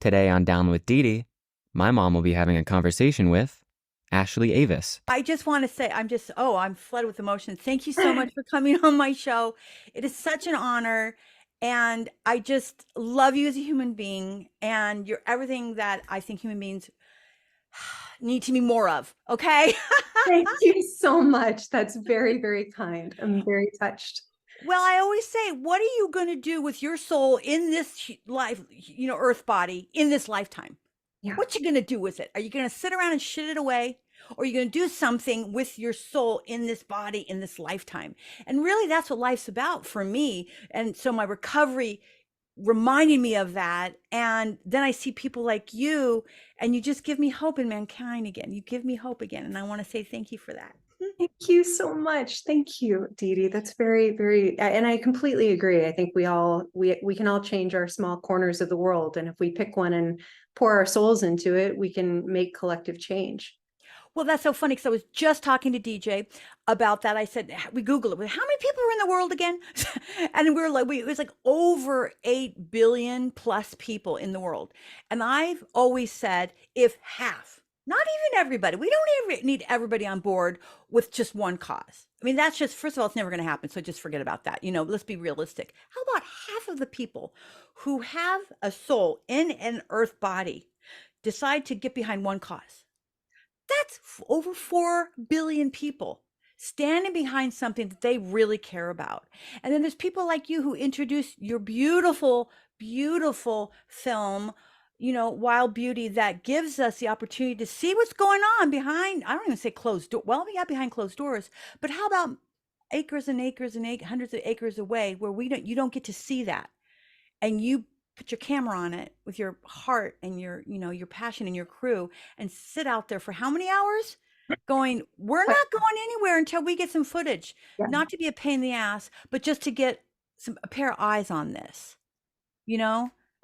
Today on Down with Dedee, my mom will be having a conversation with Ashley Avis. I just want to say, I'm flooded with emotion. Thank you so much for coming on my show. It is such an honor. And I just love you as a human being. And you're everything that I think human beings need to be more of. Okay. Thank you so much. That's very, very kind. I'm very touched. Well, I always say, what are you going to do with your soul in this life, earth body in this lifetime? Yeah. What you going to do with it? Are you going to sit around and shit it away? Or are you going to do something with your soul in this body in this lifetime? And really, that's what life's about for me. And so my recovery reminded me of that. And then I see people like you, and you just give me hope in mankind again. You give me hope again. And I want to say thank you for that. Thank you so much. Thank you, Dedee. That's very, very, and I completely agree. I think we can all change our small corners of the world. And if we pick one and pour our souls into it, we can make collective change. Well, that's so funny because I was just talking to DJ about that. I said, we Googled it. How many people are in the world again? And we were like, it was like over 8 billion plus people in the world. And I've always said, if half, not even everybody, we don't even need everybody on board with just one cause. I mean, that's just, first of all, it's never going to happen. So just forget about that. Let's be realistic. How about half of the people who have a soul in an earth body decide to get behind one cause? That's over 4 billion people standing behind something that they really care about. And then there's people like you who introduce your beautiful, beautiful film, Wild Beauty, that gives us the opportunity to see what's going on behind, I don't even say closed door. Well, yeah, behind closed doors, but how about acres and acres and hundreds of acres away where you don't get to see that. And you put your camera on it with your heart and your passion and your crew and sit out there for how many hours going, we're not going anywhere until we get some footage, Yeah. not to be a pain in the ass, but just to get a pair of eyes on this.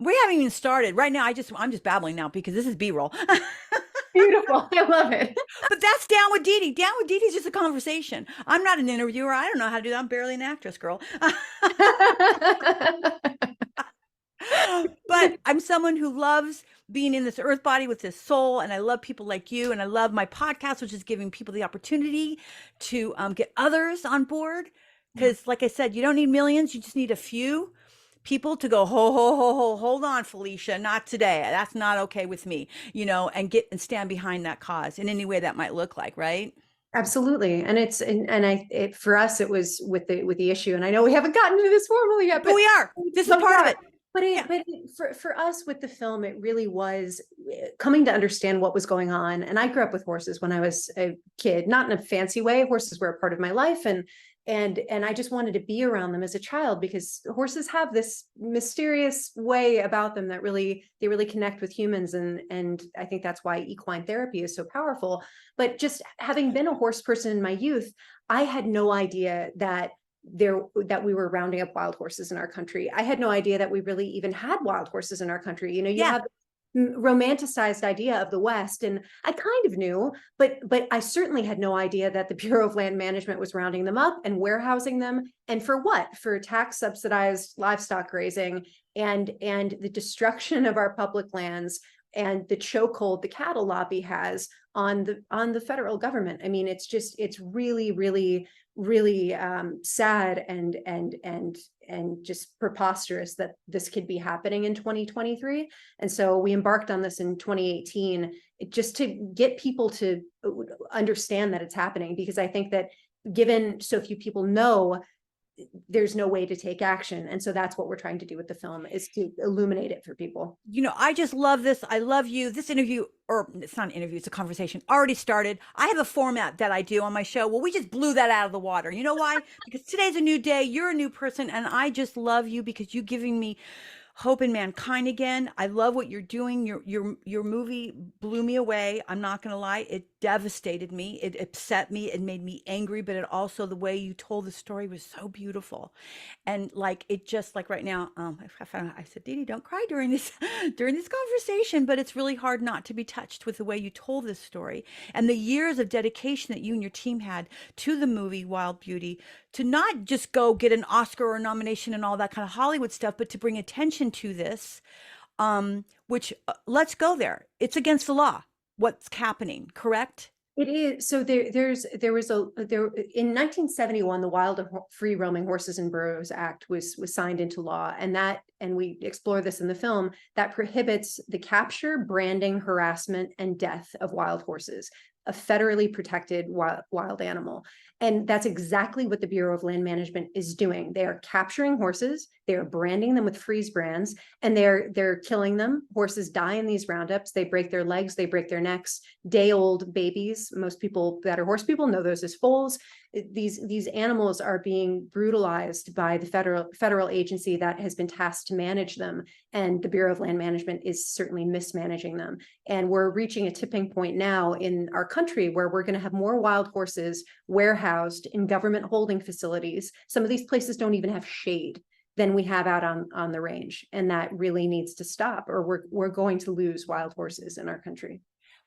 We haven't even started right now. I'm just babbling now because this is B-roll. Beautiful. I love it. But that's Down with Dedee. Down with Dedee is just a conversation. I'm not an interviewer. I don't know how to do that. I'm barely an actress, girl. But I'm someone who loves being in this earth body with this soul, and I love people like you, and I love my podcast, which is giving people the opportunity to get others on board. Because, like I said, you don't need millions; you just need a few people to go, hold on, Felicia, not today. That's not okay with me, and stand behind that cause in any way that might look like, right? Absolutely. And for us, it was with the issue, and I know we haven't gotten to this formally yet, but we are. This is part of it. But for us with the film, it really was coming to understand what was going on. And I grew up with horses when I was a kid, not in a fancy way. Horses were a part of my life. And I just wanted to be around them as a child because horses have this mysterious way about them that they really connect with humans. And I think that's why equine therapy is so powerful. But just having been a horse person in my youth, I had no idea that we were rounding up wild horses in our country. I had no idea that we really even had wild horses in our country. You have romanticized idea of the West, and I kind of knew, but I certainly had no idea that the Bureau of Land Management was rounding them up and warehousing them, and for what? For tax subsidized livestock grazing and the destruction of our public lands and the chokehold the cattle lobby has on the federal government. I mean, it's really, really, really sad and just preposterous that this could be happening in 2023. And so we embarked on this in 2018 just to get people to understand that it's happening, because I think that given so few people know, there's no way to take action. And so that's what we're trying to do with the film, is to illuminate it for people. I just love this. I love you. This interview, or it's not an interview, it's a conversation, already started. I have a format that I do on my show. Well, we just blew that out of the water. You know why? Because today's a new day. You're a new person. And I just love you because you're giving me hope in mankind again. I love what you're doing. Your movie blew me away. I'm not going to lie. It devastated me. It upset me. It made me angry, but it also, the way you told the story was so beautiful. And it just right now, I said, Dedee, don't cry during this conversation, but it's really hard not to be touched with the way you told this story and the years of dedication that you and your team had to the movie Wild Beauty, to not just go get an Oscar or a nomination and all that kind of Hollywood stuff, but to bring attention to this which let's go there. It's against the law. What's happening, correct? It is. So there was in 1971, the Wild and Free Roaming Horses and Burros Act was signed into law, and we explore this in the film, that prohibits the capture, branding, harassment, and death of wild horses, a federally protected wild animal. And that's exactly what the Bureau of Land Management is doing. They are capturing horses, they are branding them with freeze brands, and they're killing them. Horses die in these roundups. They break their legs, they break their necks. Day-old babies, most people that are horse people know those as foals. These animals are being brutalized by the federal agency that has been tasked to manage them, and the Bureau of Land Management is certainly mismanaging them. And we're reaching a tipping point now in our country where we're going to have more wild horses warehoused in government holding facilities. Some of these places don't even have shade than we have out on the range, and that really needs to stop, or we're going to lose wild horses in our country.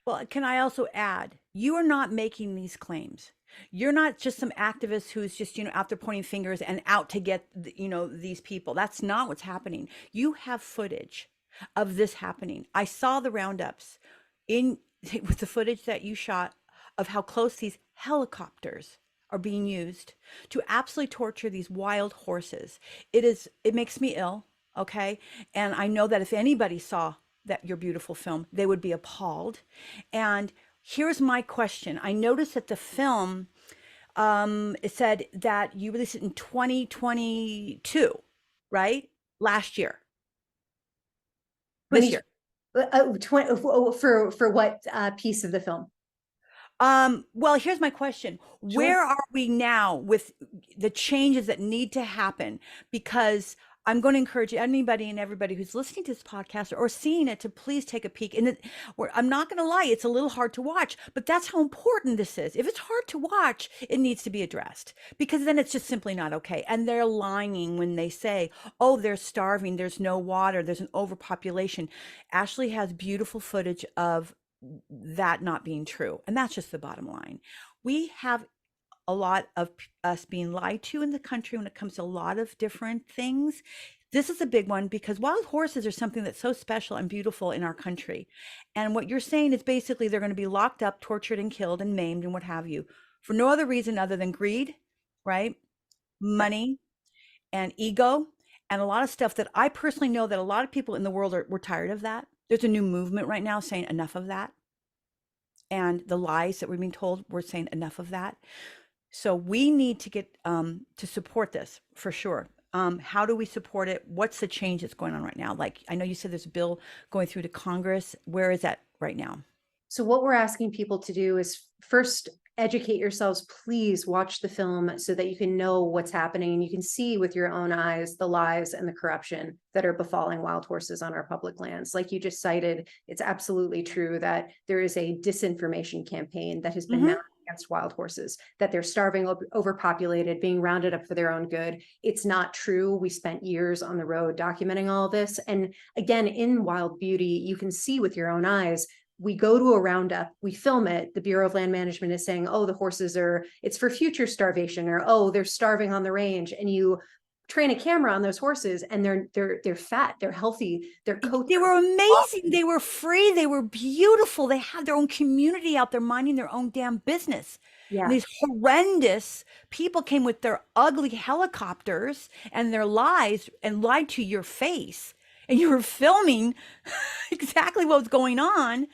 Well, can I also add, you are not making these claims. You're not just some activist who's just, out there pointing fingers and out to get, these people. That's not what's happening. You have footage of this happening. I saw the roundups in with the footage that you shot of how close these helicopters are being used to absolutely torture these wild horses. It makes me ill, okay? And I know that if anybody saw your beautiful film, they would be appalled. And here's my question. I noticed that the film, it said that you released it in 2022, right? Last year. This year. For what piece of the film? Well, here's my question. Sure. Where are we now with the changes that need to happen? Because I'm going to encourage anybody and everybody who's listening to this podcast or seeing it to please take a peek. And I'm not going to lie, it's a little hard to watch, but that's how important this is. If it's hard to watch, it needs to be addressed, because then it's just simply not okay. And they're lying when they say, oh, they're starving, there's no water, there's an overpopulation. Ashley has beautiful footage of that not being true. And that's just the bottom line. We have a lot of us being lied to in the country when it comes to a lot of different things. This is a big one because wild horses are something that's so special and beautiful in our country. And what you're saying is basically they're going to be locked up, tortured and killed and maimed and what have you for no other reason other than greed, right? Money and ego and a lot of stuff that I personally know that a lot of people in the world we're tired of that. There's a new movement right now saying enough of that. And the lies that we're being told, we're saying enough of that. So we need to get to support this for sure. How do we support it? What's the change that's going on right now? Like, I know you said there's a bill going through to Congress. Where is that right now? So what we're asking people to do is first educate yourselves. Please watch the film so that you can know what's happening and you can see with your own eyes the lies and the corruption that are befalling wild horses on our public lands. Like you just cited, it's absolutely true that there is a disinformation campaign that has been mounted against wild horses, that they're starving, overpopulated, being rounded up for their own good. It's not true. We spent years on the road documenting all of this. And again, in Wild Beauty, you can see with your own eyes, we go to a roundup, we film it. The Bureau of Land Management is saying, oh, the horses it's for future starvation, or, oh, they're starving on the range. And you train a camera on those horses and they're fat, they're healthy, their coats. They were amazing. They were free. They were beautiful. They had their own community out there minding their own damn business. Yeah. And these horrendous people came with their ugly helicopters and their lies and lied to your face. And you were filming exactly what was going on.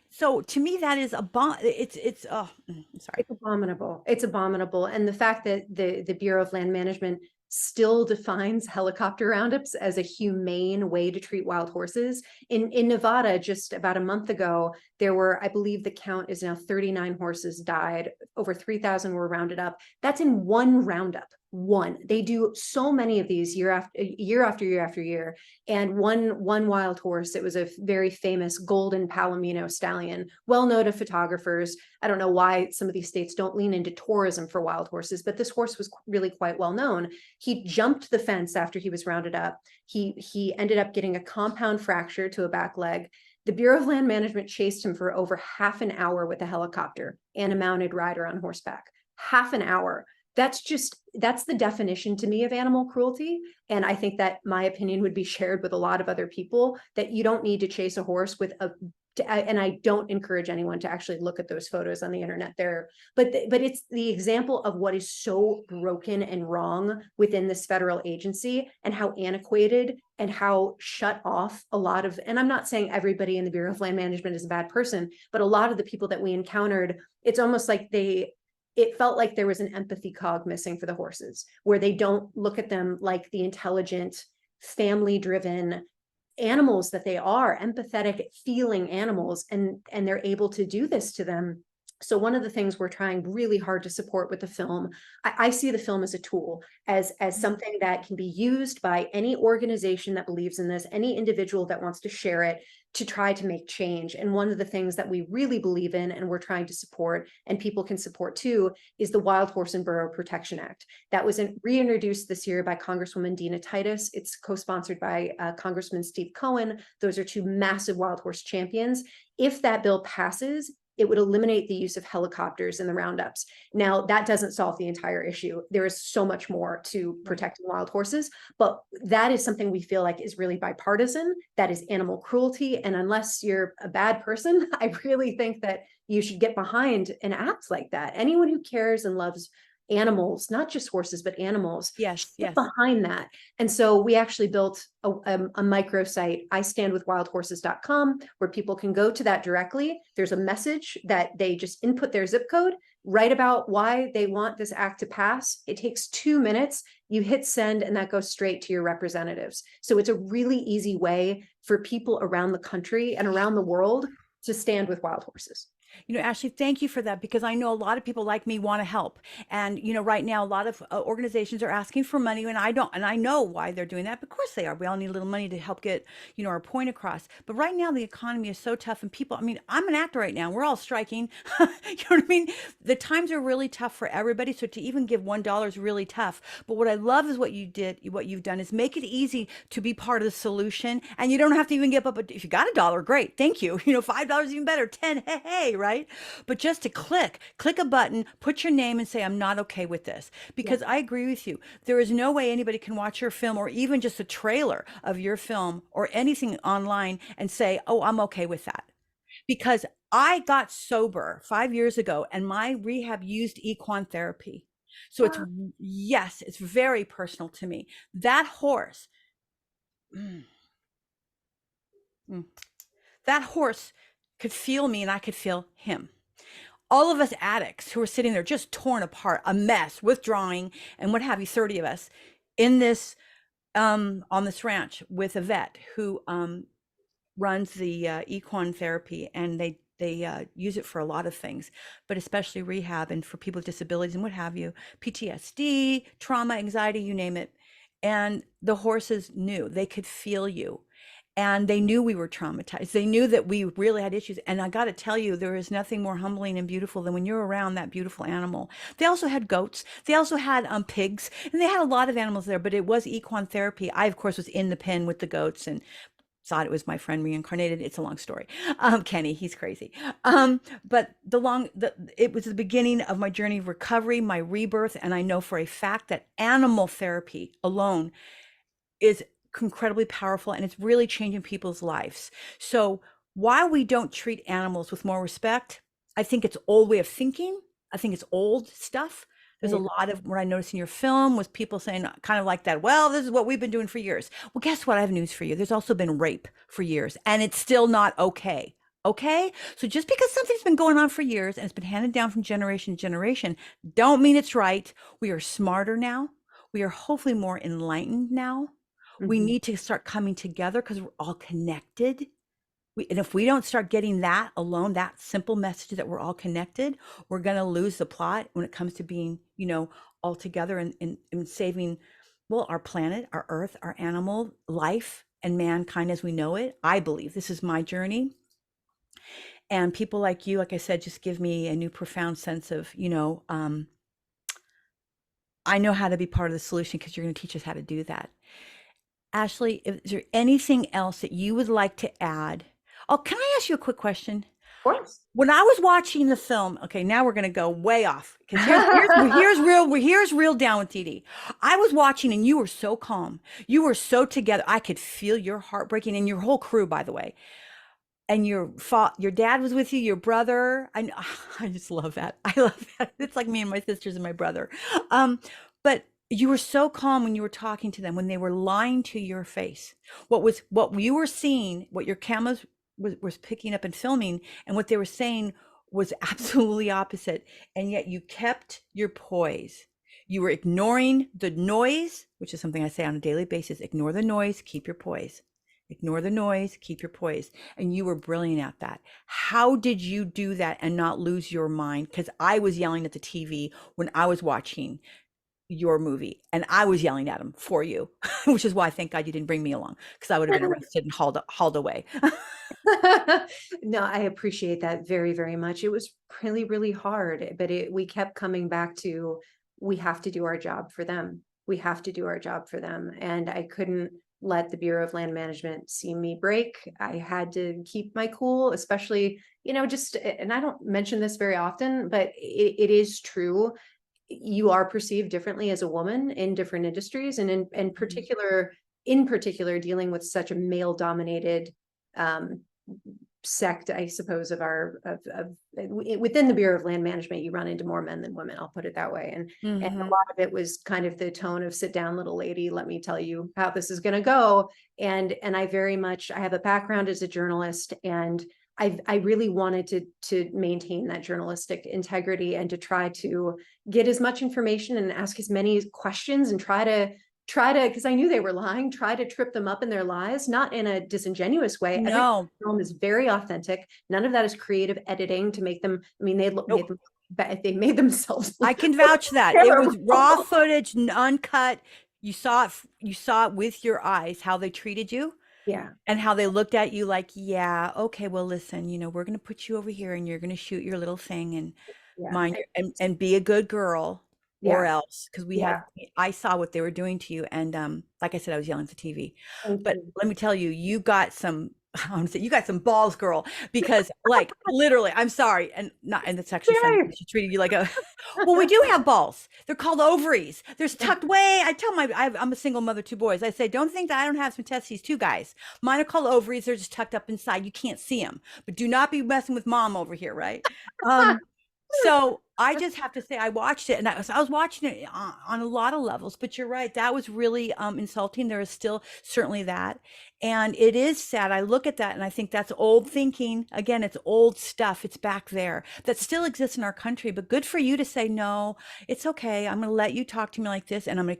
So to me, that is I'm sorry. It's abominable. It's abominable. And the fact that the Bureau of Land Management still defines helicopter roundups as a humane way to treat wild horses. In Nevada, just about a month ago, there were, I believe the count is now 39 horses died, over 3,000 were rounded up. That's in one roundup. One. They do so many of these year after year. And one wild horse, it was a very famous golden Palomino stallion, well known to photographers. I don't know why some of these states don't lean into tourism for wild horses, but this horse was really quite well known. He jumped the fence after he was rounded up. He ended up getting a compound fracture to a back leg. The Bureau of Land Management chased him for over half an hour with a helicopter and a mounted rider on horseback. Half an hour. that's the definition to me of animal cruelty. And I think that my opinion would be shared with a lot of other people, that you don't need to chase a horse with a, and I don't encourage anyone to actually look at those photos on the internet there, but it's the example of what is so broken and wrong within this federal agency, and how antiquated and how shut off a lot of, and I'm not saying everybody in the Bureau of Land Management is a bad person, but a lot of the people that we encountered, it's almost like it felt like there was an empathy cog missing for the horses, where they don't look at them like the intelligent, family driven animals that they are, empathetic, feeling animals, and they're able to do this to them. So one of the things we're trying really hard to support with the film, I see the film as a tool, as something that can be used by any organization that believes in this, any individual that wants to share it, to try to make change. And one of the things that we really believe in, and we're trying to support, and people can support too, is the Wild Horse and Burro Protection Act. That was reintroduced this year by Congresswoman Dina Titus. It's co-sponsored by Congressman Steve Cohen. Those are two massive wild horse champions. If that bill passes, it would eliminate the use of helicopters in the roundups. Now, that doesn't solve the entire issue. There is so much more to protecting wild horses, but that is something we feel like is really bipartisan. That is animal cruelty. And unless you're a bad person, I really think that you should get behind an act like that. Anyone who cares and loves animals, not just horses, but animals, Yes, yes. behind that. And so we actually built a microsite, istandwithwildhorses.com, where people can go to that directly. There's a message that they just input their zip code, write about why they want this act to pass. It takes 2 minutes. You hit send, and that goes straight to your representatives. So it's a really easy way for people around the country and around the world to stand with wild horses. Ashley, thank you for that, because I know a lot of people like me want to help. And, right now, a lot of organizations are asking for money, and I don't, and I know why they're doing that. Of course they are. We all need a little money to help get, our point across. But right now, the economy is so tough, and people, I'm an actor right now. We're all striking. You know what I mean? The times are really tough for everybody. So to even give $1 is really tough. But what I love is what you've done is make it easy to be part of the solution. And you don't have to even give up. If you got $1, great. Thank you. $5 even better. 10, hey, right? But just to click a button, put your name and say, I'm not okay with this. Because I agree with you. There is no way anybody can watch your film, or even just a trailer of your film or anything online, and say, oh, I'm okay with that. Because I got sober 5 years ago, and my rehab used equine therapy. So it's very personal to me. That horse, that horse could feel me, and I could feel him. All of us addicts who are sitting there just torn apart, a mess, withdrawing, and what have you, 30 of us in this, on this ranch with a vet who runs the equine therapy, and they use it for a lot of things, but especially rehab, and for people with disabilities and what have you, PTSD, trauma, anxiety, you name it. And the horses knew, they could feel you. And they knew we were traumatized. They knew that we really had issues. And I got to tell you, there is nothing more humbling and beautiful than when you're around that beautiful animal. They also had goats. They also had pigs. And they had a lot of animals there, but it was equine therapy. I, of course, was in the pen with the goats and thought it was my friend reincarnated. It's a long story. Kenny, he's crazy. But it was the beginning of my journey of recovery, my rebirth. And I know for a fact that animal therapy alone is incredibly powerful, and it's really changing people's lives. So while we don't treat animals with more respect, I think it's old way of thinking. I think it's old stuff. There's a lot of what I noticed in your film was people saying kind of like that, well, this is what we've been doing for years. Well, guess what? I have news for you. There's also been rape for years, and it's still not okay. Okay? So just because something's been going on for years and it's been handed down from generation to generation, don't mean it's right. We are smarter now. We are hopefully more enlightened now. We need to start coming together because we're all connected. And if we don't start getting that alone, that simple message that we're all connected, we're going to lose the plot when it comes to being, all together and saving, well, our planet, our earth, our animal life, and mankind as we know it. I believe this is my journey. And people like you, like I said, just give me a new profound sense of, I know how to be part of the solution because you're going to teach us how to do that. Ashley, is there anything else that you would like to add? Oh, can I ask you a quick question? course. When I was watching the film, okay, now we're going to go way off because here's real down with Dedee. I was watching and you were so calm. You were so together. I could feel your heart breaking, and your whole crew, by the way. And your dad was with you, your brother. I just love that. I love that. It's like me and my sisters and my brother. But you were so calm when you were talking to them, when they were lying to your face. What you were seeing, what your cameras was picking up and filming, and what they were saying was absolutely opposite. And yet you kept your poise. You were ignoring the noise, which is something I say on a daily basis. Ignore the noise, keep your poise. Ignore the noise, keep your poise. And you were brilliant at that. How did you do that and not lose your mind? Because I was yelling at the TV when I was watching your movie, and I was yelling at him for you, which is why thank God you didn't bring me along, because I would have been arrested and hauled away. No, I appreciate that very, very much. It was really, really hard, but we kept coming back to, we have to do our job for them. We have to do our job for them. And I couldn't let the Bureau of Land Management see me break. I had to keep my cool, especially, just, and I don't mention this very often, but it is true. You are perceived differently as a woman in different industries, and in particular, dealing with such a male dominated sect, I suppose, of within the Bureau of Land Management, you run into more men than women. I'll put it that way. And a lot of it was kind of the tone of, sit down, little lady, let me tell you how this is going to go. And I have a background as a journalist, and I really wanted to maintain that journalistic integrity and to try to get as much information and ask as many questions and try to, because I knew they were lying, try to trip them up in their lies, not in a disingenuous way. Every No, film is very authentic. None of that is creative editing to make them, I mean, nope. they made themselves. I can vouch that it was raw footage, uncut. You saw it with your eyes, how they treated you. Yeah. And how they looked at you like, yeah, okay, well, listen, we're going to put you over here and you're going to shoot your little thing and Yeah. mind and be a good girl, or Yeah. else, because Yeah. I saw what they were doing to you. And like I said, I was yelling at the TV. Thank But you. let me tell you, you got some, I want to say, you got some balls, girl, because like literally, I'm sorry, and it's actually funny. Yay. She treated you like a, well, we do have balls. They're called ovaries. They're tucked away. I tell I'm a single mother, 2 boys. I say, don't think that I don't have some testes, 2 guys. Mine are called ovaries. They're just tucked up inside. You can't see them, but do not be messing with mom over here, right? So I just have to say, I watched it, and I was watching it on a lot of levels. But you're right, that was really insulting. There is still certainly that, and it is sad. I look at that and I think that's old thinking. Again, it's old stuff. It's back there that still exists in our country. But good for you to say, no, it's okay. I'm going to let you talk to me like this, and I'm going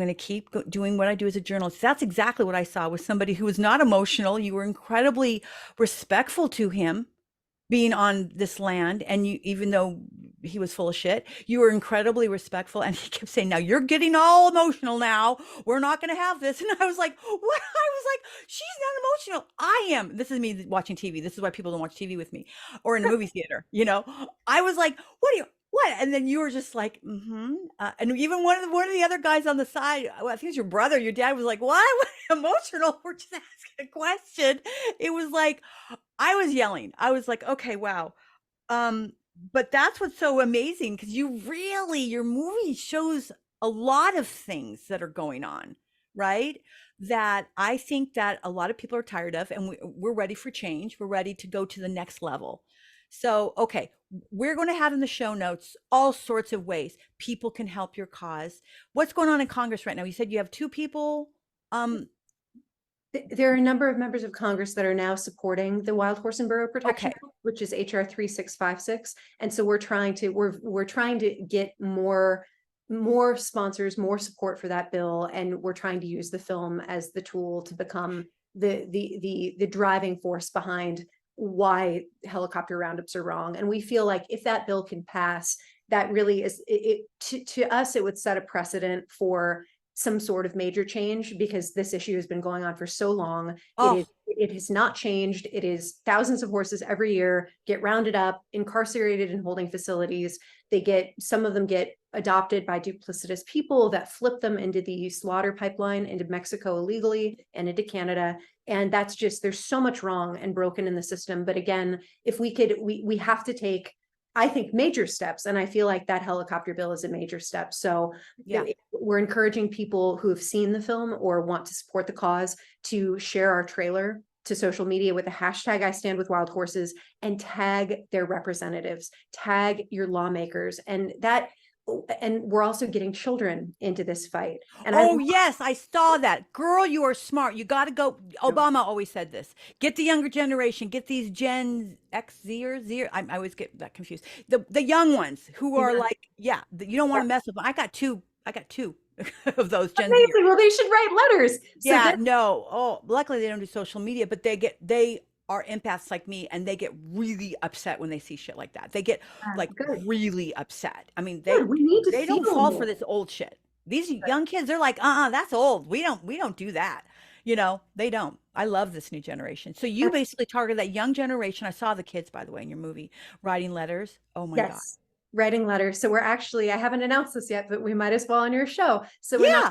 to keep doing what I do as a journalist. That's exactly what I saw with somebody who was not emotional. You were incredibly respectful to him being on this land, and you, even though he was full of shit, you were incredibly respectful. And he kept saying, now you're getting all emotional, now we're not going to have this. And I was like, what? I was like, she's not emotional, I am. This is me watching TV. This is why people don't watch TV with me, or in a movie theater. I was like, what? And then you were just like, and even one of the other guys on the side, I think it was your brother, your dad, was like, why? What emotional? We're just asking a question. It was like, I was yelling. I was like, okay, wow. But that's what's so amazing, because your movie shows a lot of things that are going on, right? That I think that a lot of people are tired of, and we're ready for change. We're ready to go to the next level. So, okay, we're going to have in the show notes all sorts of ways people can help your cause. What's going on in Congress right now? You said you have 2 people. There are a number of members of Congress that are now supporting the Wild Horse and Burro Protection Okay. Act, which is HR 3656. And so we're trying to get more sponsors, more support for that bill. And we're trying to use the film as the tool to become the driving force behind why helicopter roundups are wrong. And we feel like if that bill can pass, that really is to us, it would set a precedent for some sort of major change, because this issue has been going on for so long. Oh, It has not changed. It is thousands of horses every year get rounded up, incarcerated in holding facilities. Some of them get adopted by duplicitous people that flip them into the slaughter pipeline into Mexico illegally and into Canada. And that's just, there's so much wrong and broken in the system. But again, if we could, we have to take, I think, major steps. And I feel like that helicopter bill is a major step. So Yeah. we're encouraging people who have seen the film or want to support the cause to share our trailer to social media with the hashtag I stand with wild horses, and tag their representatives, tag your lawmakers. And we're also getting children into this fight. And Oh, yes, I saw that. Girl, you are smart. You got to go. Obama always said this. Get the younger generation, get these Gen X, Z or Z. I always get that confused. The young ones who are like, yeah, you don't want to mess with them. I got two of those Gen Z. Well, they should write letters. Yeah, no. Oh, luckily they don't do social media, but they are empaths like me, and they get really upset when they see shit like that. They get like really upset. I mean, we need to they don't fall for more. this old shit. These young kids, they're like, that's old. We don't do that. You know, they don't. I love this new generation. So you basically target that young generation. I saw the kids, by the way, in your movie, writing letters. Oh my God. Writing letters. So we're actually, I haven't announced this yet, but we might as well on your show. So Yeah.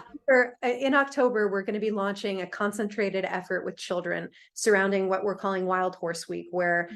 in October, we're going to be launching a concentrated effort with children surrounding what we're calling Wild Horse Week, where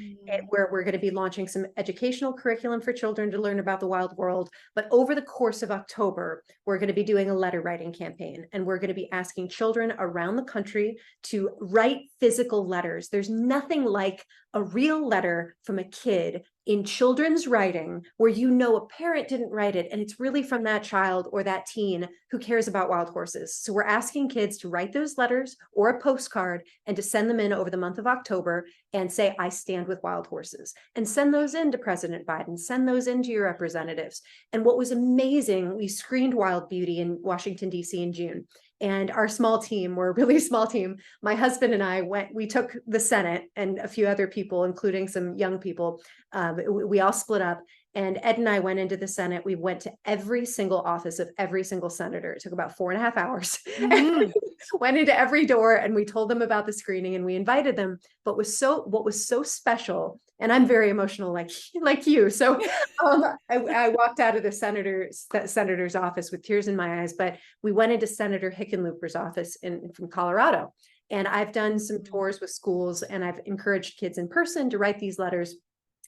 we're going to be launching some educational curriculum for children to learn about the wild world. But over the course of October, we're going to be doing a letter writing campaign, and we're going to be asking children around the country to write physical letters. There's nothing like a real letter from a kid in children's writing where you know a parent didn't write it, and it's really from that child or that teen who cares about wild horses. So we're asking kids to write those letters or a postcard and to send them in over the month of October and say, I stand with wild horses, and send those in to President Biden, send those into your representatives. And what was amazing, we screened Wild Beauty in Washington, D.C. in June. And our small team, we're a really small team. My husband and I we took the Senate and a few other people, including some young people. We all split up, and Ed and I went into the Senate. We went to every single office of every single senator. It took about 4.5 hours. Mm-hmm. Went into every door, and we told them about the screening, and we invited them. But what was so special, and I'm very emotional like you. So I walked out of the senator's office with tears in my eyes, but we went into Senator Hickenlooper's office from Colorado. And I've done some tours with schools, and I've encouraged kids in person to write these letters.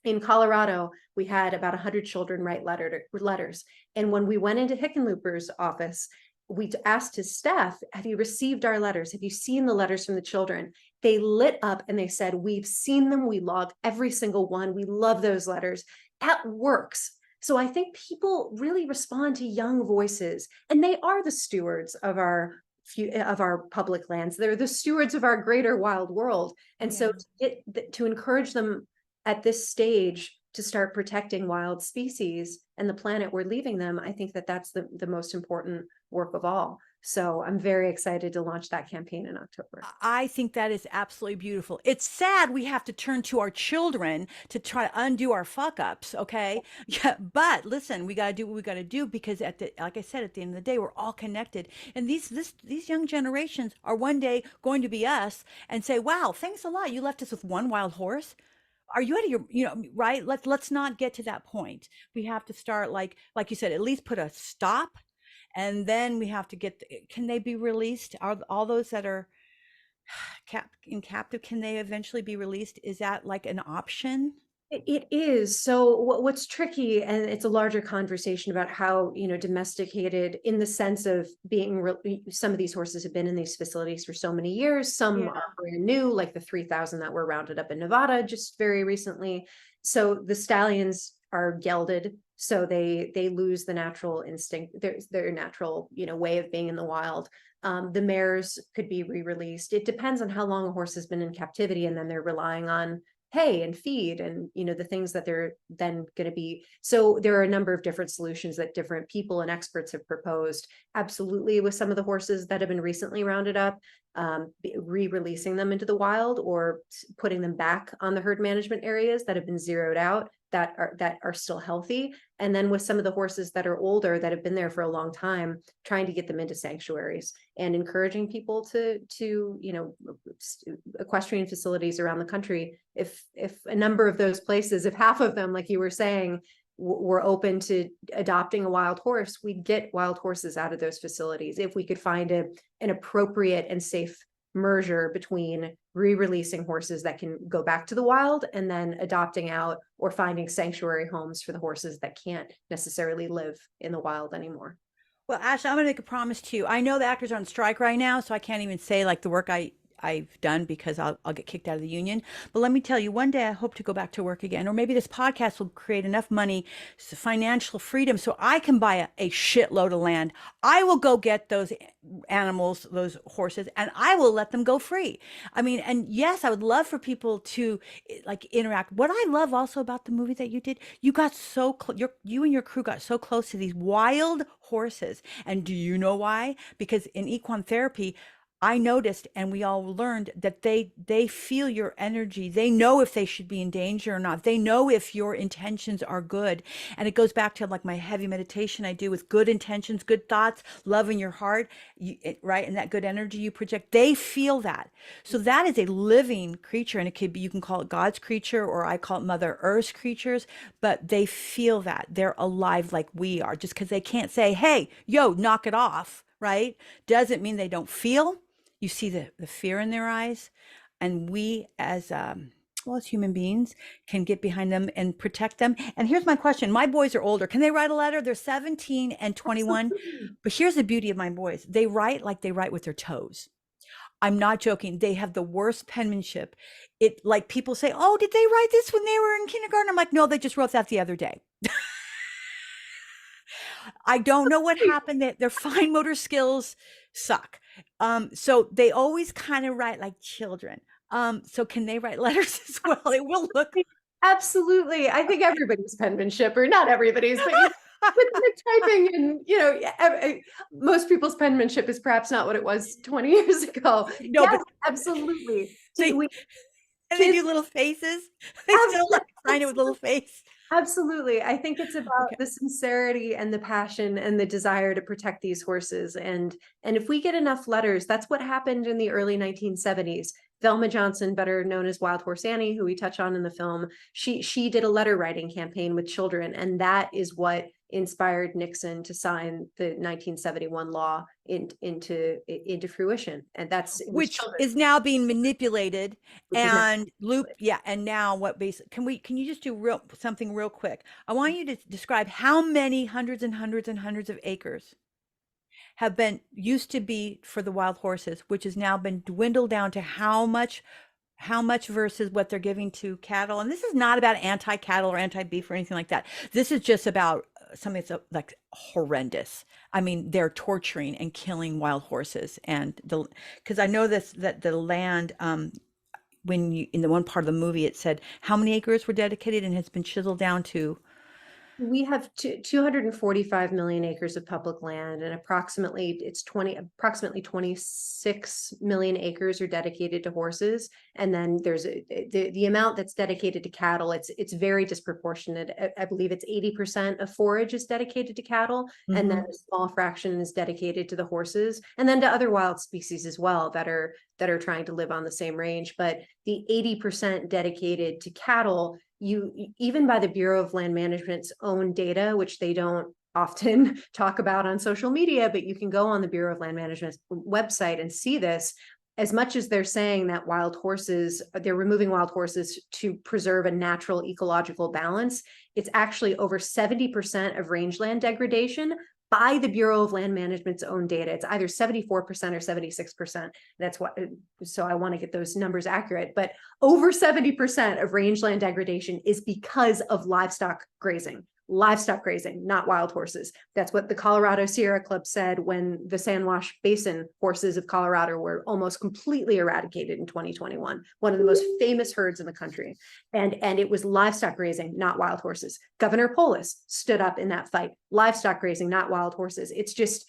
In Colorado, we had about 100 children write letters. And when we went into Hickenlooper's office, we asked his staff, have you received our letters? Have you seen the letters from the children? They lit up and they said, we've seen them. We log every single one. We love those letters. That works. So I think people really respond to young voices, and they are the stewards of our public lands. They're the stewards of our greater wild world. And so to encourage them at this stage to start protecting wild species and the planet we're leaving them, I think that's the most important work of all. So I'm very excited to launch that campaign in October. I think that is absolutely beautiful. It's sad we have to turn to our children to try to undo our fuck ups. Okay. Yeah. But listen, we got to do what we got to do, because like I said, at the end of the day, we're all connected. And these young generations are one day going to be us and say, wow, thanks a lot. You left us with one wild horse. Are you out of your, right? Let's not get to that point. We have to start, like you said, at least put a stop. And then we have to can they be released? Are all those that are in captive, can they eventually be released? Is that like an option? It is. So what's tricky, and it's a larger conversation about how, domesticated in the sense of being, some of these horses have been in these facilities for so many years. Some are brand new, like the 3,000 that were rounded up in Nevada just very recently. So the stallions are gelded, so they lose the natural instinct, their natural, way of being in the wild. The mares could be re-released. It depends on how long a horse has been in captivity, and then they're relying on hay and feed and the things that they're then going to be. So there are a number of different solutions that different people and experts have proposed. Absolutely, with some of the horses that have been recently rounded up, re-releasing them into the wild, or putting them back on the herd management areas that have been zeroed out, that are still healthy. And then with some of the horses that are older, that have been there for a long time, trying to get them into sanctuaries and encouraging people to equestrian facilities around the country. If a number of those places, if half of them, like you were saying, were open to adopting a wild horse, we'd get wild horses out of those facilities if we could find an appropriate and safe merger between re-releasing horses that can go back to the wild and then adopting out or finding sanctuary homes for the horses that can't necessarily live in the wild anymore. Well, Ashley, I'm going to make a promise to you. I know the actors are on strike right now, so I can't even say like the work I've done because I'll get kicked out of the union. But let me tell you, one day I hope to go back to work again, or maybe this podcast will create enough money, financial freedom, so I can buy a shitload of land. I will go get those animals, those horses, and I will let them go free. I mean, and yes, I would love for people to like interact. What I love also about the movie that you did, you got so you and your crew got so close to these wild horses. And do you know why? Because in equine therapy, I noticed, and we all learned that they feel your energy. They know if they should be in danger or not. They know if your intentions are good. And it goes back to like my heavy meditation I do with good intentions, good thoughts, love in your heart, right? And that good energy you project, they feel that. So that is a living creature, and it could be, you can call it God's creature, or I call it Mother Earth's creatures, but they feel that. They're alive like we are. Just because they can't say, hey, yo, knock it off, right? Doesn't mean they don't feel. You see the fear in their eyes, and we as well, as human beings can get behind them and protect them. And here's my question. My boys are older. Can they write a letter? They're 17 and 21. But here's the beauty of my boys. They write like they write with their toes. I'm not joking. They have the worst penmanship. It, like, people say, oh, did they write this when they were in kindergarten? I'm like, no, they just wrote that the other day. I don't know what happened. Their fine motor skills suck. So they always kind of write like children. So can they write letters as well? It will look. Absolutely. I think everybody's penmanship, or not everybody's, but with the typing, and most people's penmanship is perhaps not what it was 20 years ago. No, Yes, but absolutely. they, We, and they do little faces. They still like sign it with little face. Absolutely. I think it's about Okay. the sincerity and the passion and the desire to protect these horses. And if we get enough letters, that's what happened in the early 1970s. Velma Johnson, better known as Wild Horse Annie, who we touch on in the film, she did a letter writing campaign with children, and that is what inspired Nixon to sign the 1971 law into fruition. And that's Which is now being manipulated and looped. Yeah. And now what basically, can you just do something real quick? I want you to describe how many hundreds and hundreds and hundreds of acres have been used to be for the wild horses, which has now been dwindled down to how much versus what they're giving to cattle. And this is not about anti-cattle or anti-beef or anything like that. This is just about something that's like horrendous. I mean, they're torturing and killing wild horses, and because I know that the land, when you, in the one part of the movie, it said how many acres were dedicated, and has been chiseled down to. We have 245 million acres of public land, and approximately 26 million acres are dedicated to horses. And then there's the amount that's dedicated to cattle. It's very disproportionate. I believe it's 80% of forage is dedicated to cattle, and then a small fraction is dedicated to the horses, and then to other wild species as well that are trying to live on the same range. But the 80% dedicated to cattle, even by the Bureau of Land Management's own data, which they don't often talk about on social media, but you can go on the Bureau of Land Management's website and see this. As much as they're saying that they're removing wild horses to preserve a natural ecological balance, it's actually over 70% of rangeland degradation by the Bureau of Land Management's own data. It's either 74% or 76%. That's what, so I want to get those numbers accurate, but over 70% of rangeland degradation is because of livestock grazing, not wild horses. That's what the Colorado Sierra Club said when the San Wash Basin horses of Colorado were almost completely eradicated in 2021, one of the most famous herds in the country. And it was livestock grazing, not wild horses. Governor Polis stood up in that fight, livestock grazing, not wild horses. It's just,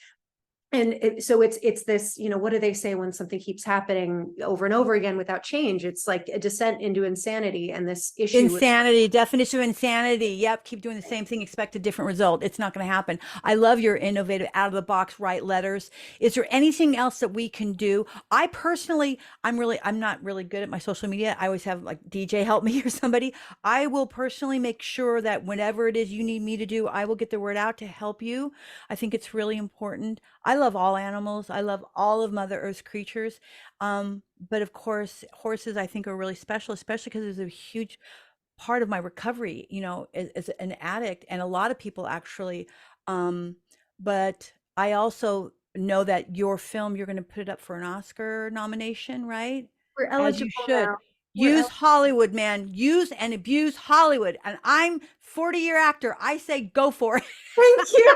And so it's this, what do they say when something keeps happening over and over again without change? It's like a descent into insanity, and this issue with Insanity, definition of insanity. Yep, keep doing the same thing, expect a different result. It's not going to happen. I love your innovative, out of the box, write letters. Is there anything else that we can do? I personally, I'm not really good at my social media. I always have like DJ help me or somebody. I will personally make sure that whenever it is you need me to do, I will get the word out to help you. I think it's really important. I love all animals. I love all of Mother Earth's creatures. But of course, horses I think are really special, especially because there's a huge part of my recovery, as an addict, and a lot of people actually. Um, but I also know that your film, you're going to put it up for an Oscar nomination, right? we're As you eligible should. now. We're Use Hollywood, man. Use and abuse Hollywood. And I'm 40-year actor. I say go for it. Thank you.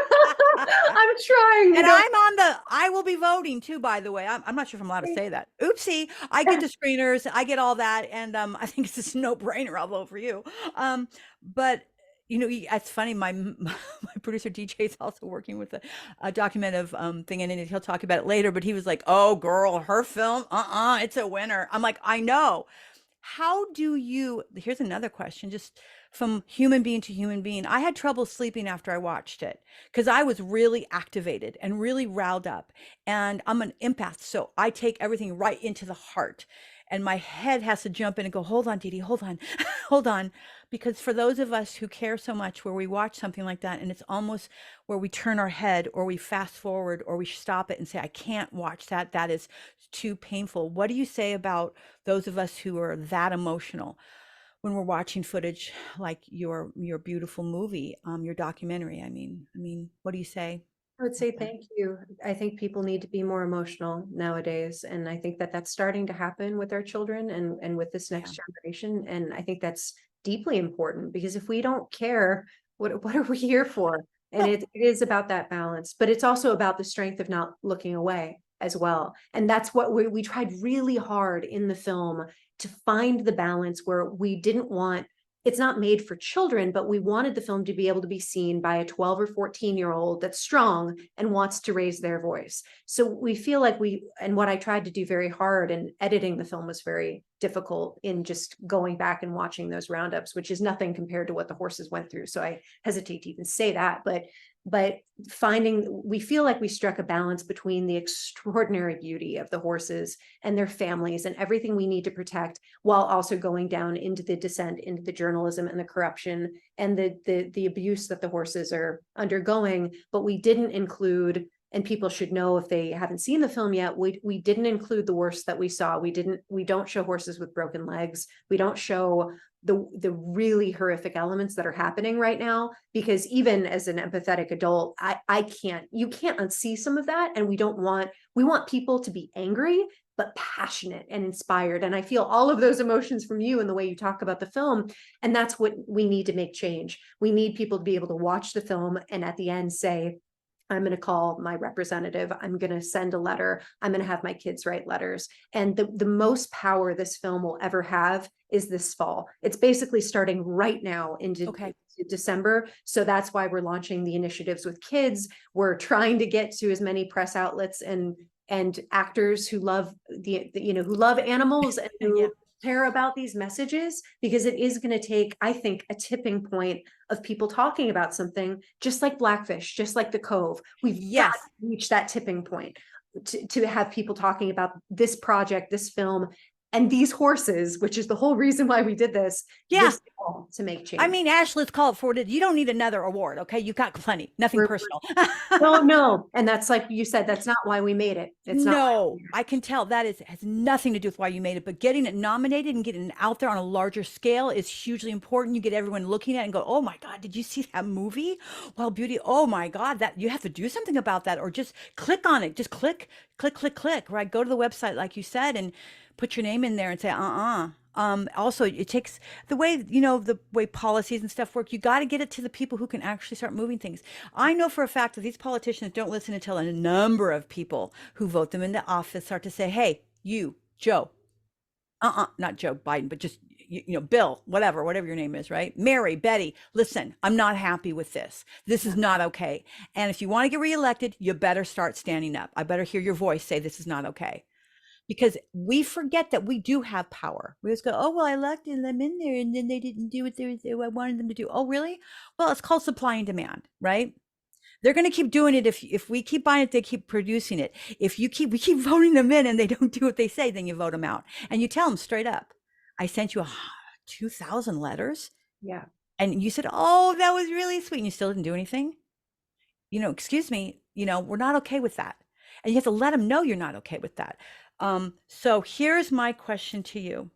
I'm trying. And I will be voting too, by the way. I'm not sure if I'm allowed to say that. Oopsie. I get the screeners, I get all that. And I think it's just no brainer. I'll vote for you. But it's funny. My producer DJ is also working with a document thing, and he'll talk about it later. But he was like, "Oh, girl, her film, it's a winner." I'm like, I know. How do you, here's another question, just from human being to human being. I had trouble sleeping after I watched it because I was really activated and really riled up. And I'm an empath, so I take everything right into the heart. And my head has to jump in and go, hold on, Dee Dee, hold on, hold on. Because for those of us who care so much, where we watch something like that and it's almost where we turn our head or we fast forward or we stop it and say, I can't watch that. That is too painful. What do you say about those of us who are that emotional when we're watching footage like your beautiful movie, your documentary? I mean, what do you say I would about say that? thank you. I think people need to be more emotional nowadays, and I think that that's starting to happen with our children and with this Yeah. next generation. And I think that's deeply important, because if we don't care, what are we here for? And Well, it is about that balance, but it's also about the strength of not looking away as well. And that's what we tried really hard in the film, to find the balance where we didn't want, it's not made for children, but we wanted the film to be able to be seen by a 12 or 14-year-old that's strong and wants to raise their voice. So we feel like and what I tried to do very hard, and editing the film was very difficult in just going back and watching those roundups, which is nothing compared to what the horses went through. So I hesitate to even say that, but we feel like we struck a balance between the extraordinary beauty of the horses and their families and everything we need to protect, while also going down into the descent into the journalism and the corruption and the abuse that the horses are undergoing. But we didn't include, and people should know if they haven't seen the film yet, we didn't include the worst that we saw. We don't show horses with broken legs. We don't show the really horrific elements that are happening right now, because even as an empathetic adult, you can't unsee some of that. And we want people to be angry, but passionate and inspired. And I feel all of those emotions from you and the way you talk about the film. And that's what we need to make change. We need people to be able to watch the film and at the end say, I'm going to call my representative. I'm going to send a letter. I'm going to have my kids write letters. And the most power this film will ever have is this fall. It's basically starting right now into Okay. December. So that's why we're launching the initiatives with kids. We're trying to get to as many press outlets and actors who love who love animals and Yeah. who care about these messages, because it is going to take, I think, a tipping point of people talking about something, just like Blackfish, just like The Cove. We've got Yes. to reach that tipping point to have people talking about this project, this film, and these horses, which is the whole reason why we did Yeah. this fall, to make I change. mean, Ashley, let's call it for it. You don't need another award. Okay. You got plenty, nothing We're personal. no, and that's, like you said, that's not why we made it. It's not why we No, made it. I can tell that has nothing to do with why you made it, but getting it nominated and getting it out there on a larger scale is hugely important. You get everyone looking at it and go, "Oh my God, did you see that movie? Wild Beauty. Oh my God, that you have to do something about that, or just click on it. Just click, click, click, click, right? Go to the website, like you said, and put your name in there and say, Also, it takes the way policies and stuff work. You got to get it to the people who can actually start moving things. I know for a fact that these politicians don't listen until a number of people who vote them into office start to say, "Hey, you, Joe, not Joe Biden, but just Bill, whatever your name is, right? Mary, Betty, listen, I'm not happy with this. This is not okay. And if you want to get reelected, you better start standing up. I better hear your voice say this is not okay. Because we forget that we do have power. We just go, oh, well, I elected them in there and then they didn't do what I wanted them to do. Oh, really? Well, it's called supply and demand, right? They're going to keep doing it. If we keep buying it, they keep producing it. If we keep voting them in and they don't do what they say, then you vote them out. And you tell them straight up, I sent you 2,000 letters. Yeah. And you said, oh, that was really sweet. And you still didn't do anything. Excuse me, we're not okay with that. And you have to let them know you're not okay with that. So here's my question to you.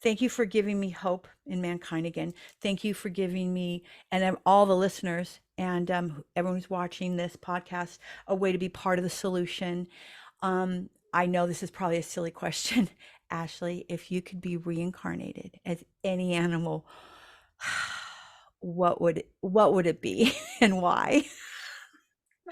Thank you for giving me hope in mankind again. Thank you for giving me and all the listeners and everyone who's watching this podcast a way to be part of the solution. I know this is probably a silly question. Ashley, if you could be reincarnated as any animal, what would it be and why?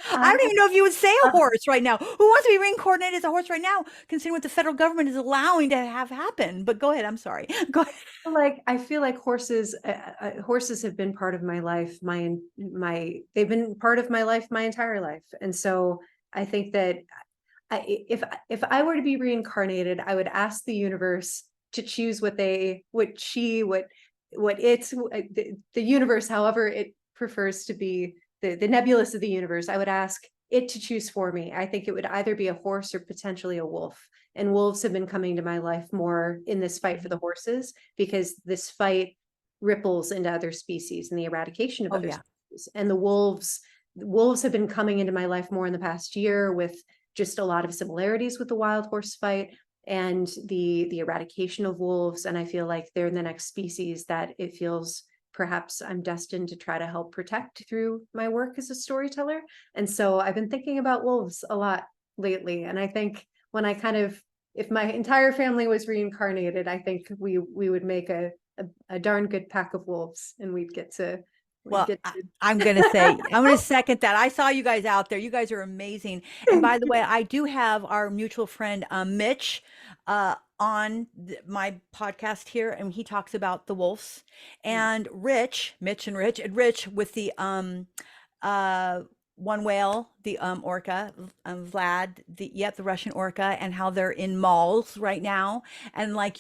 I don't even know if you would say a horse right now. Who wants to be reincarnated as a horse right now, considering what the federal government is allowing to have happen? But go ahead. I'm sorry. Go ahead. I feel like horses have been part of my life. They've been part of my life my entire life. And so I think that if I were to be reincarnated, I would ask the universe to choose the universe, however it prefers to be, the nebulous of the universe. I would ask it to choose for me. I think it would either be a horse or potentially a wolf. And wolves have been coming to my life more in this fight for the horses, because this fight ripples into other species and the eradication of other species. And the wolves have been coming into my life more in the past year, with just a lot of similarities with the wild horse fight and the eradication of wolves. And I feel like they're the next species that it feels perhaps I'm destined to try to help protect through my work as a storyteller. And so I've been thinking about wolves a lot lately. And I think when if my entire family was reincarnated, I think we would make a darn good pack of wolves, and we'd get to. I'm going to second that. I saw you guys out there. You guys are amazing. And by the way, I do have our mutual friend, Mitch, on my podcast here, and he talks about the wolves, and Mitch with the one whale, the orca, Vlad, the Russian orca, and how they're in malls right now. And like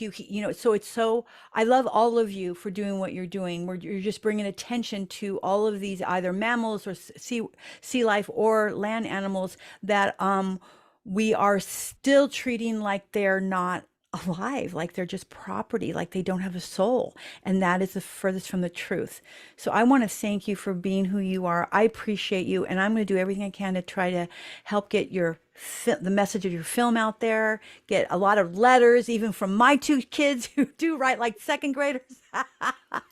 so I love all of you for doing what you're doing, where you're just bringing attention to all of these either mammals or sea life or land animals that we are still treating like they're not alive, like they're just property, like they don't have a soul. And that is the furthest from the truth. So I want to thank you for being who you are. I appreciate you. And I'm going to do everything I can to try to help get the message of your film out there, get a lot of letters, even from my two kids who do write like second graders.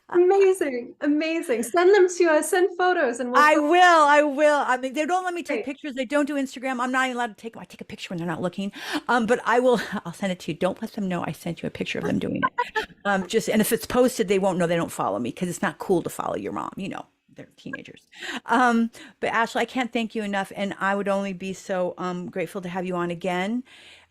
Amazing. Send them to us, send photos, and I will. I mean, they don't let me take pictures. They don't do Instagram. I'm not even allowed to take them. I take a picture when they're not looking. But I'll send it to you. Don't let them know I sent you a picture of them doing it. And if it's posted, they won't know. They don't follow me, because it's not cool to follow your mom. They're teenagers. But Ashley, I can't thank you enough. And I would only be so grateful to have you on again.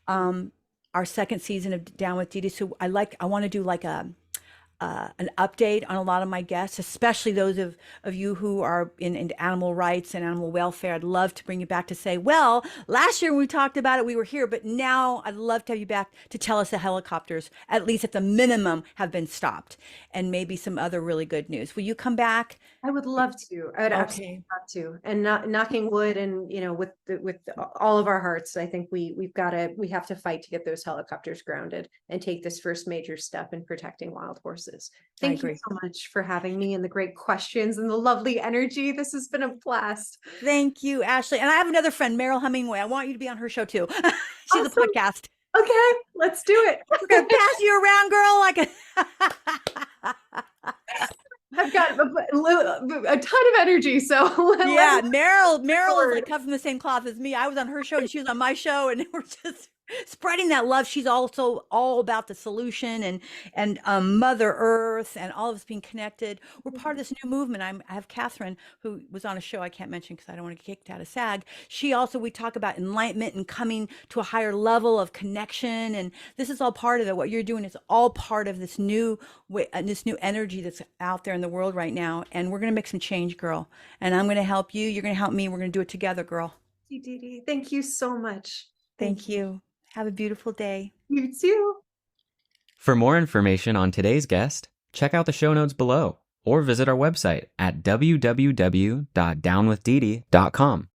Our second season of Down with Dedee. So I want to do like an update on a lot of my guests, especially those of you who are in animal rights and animal welfare. I'd love to bring you back to say, well, last year when we talked about it, we were here, but now I'd love to have you back to tell us the helicopters, at least at the minimum, have been stopped, and maybe some other really good news. Will you come back? I would love to. I would absolutely love to. And knocking wood, and with all of our hearts, I think we have to fight to get those helicopters grounded and take this first major step in protecting wild horses. Thank you so much for having me, and the great questions and the lovely energy. This has been a blast. Thank you, Ashley. And I have another friend, Meryl Hemingway. I want you to be on her show too. She's a podcast. Okay, let's do it. We're gonna pass you around, girl. I've got a ton of energy, so yeah. Meryl is like cut from the same cloth as me. I was on her show and she was on my show, and we're just Spreading that love. She's also all about the solution and Mother Earth and all of us being connected. We're part of this new movement. I have Catherine, who was on a show I can't mention because I don't want to get kicked out of SAG. She also, we talk about enlightenment and coming to a higher level of connection, and this is all part of it. What you're doing is all part of this new way, this new energy that's out there in the world right now. And we're gonna make some change, girl. And I'm gonna help you. You're gonna help me. We're gonna do it together, girl. Dedee, thank you so much. Thank you. Have a beautiful day. You too. For more information on today's guest, check out the show notes below or visit our website at www.downwithdedee.com.